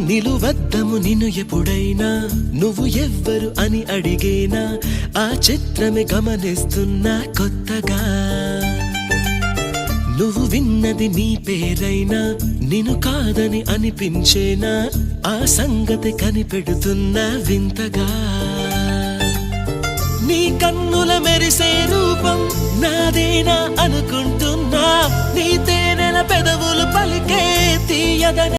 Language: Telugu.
నిలువద్దము నిన్ను ఎప్పుడైనా నువ్వు ఎవ్వరు అని అడిగేనా ఆ చిత్రమే గమనిస్తున్నా కొత్తగా నువ్వు విన్నది నీ పేరైనా నిన్ను కాదని అనిపించేనా ఆ సంగతి కనిపెడుతున్నా వింతగా నీ కన్నుల మెరిసే రూపం నాదేనా అనుకుంటున్నా నీ తేనెల పెదవులు పలికే తీయదన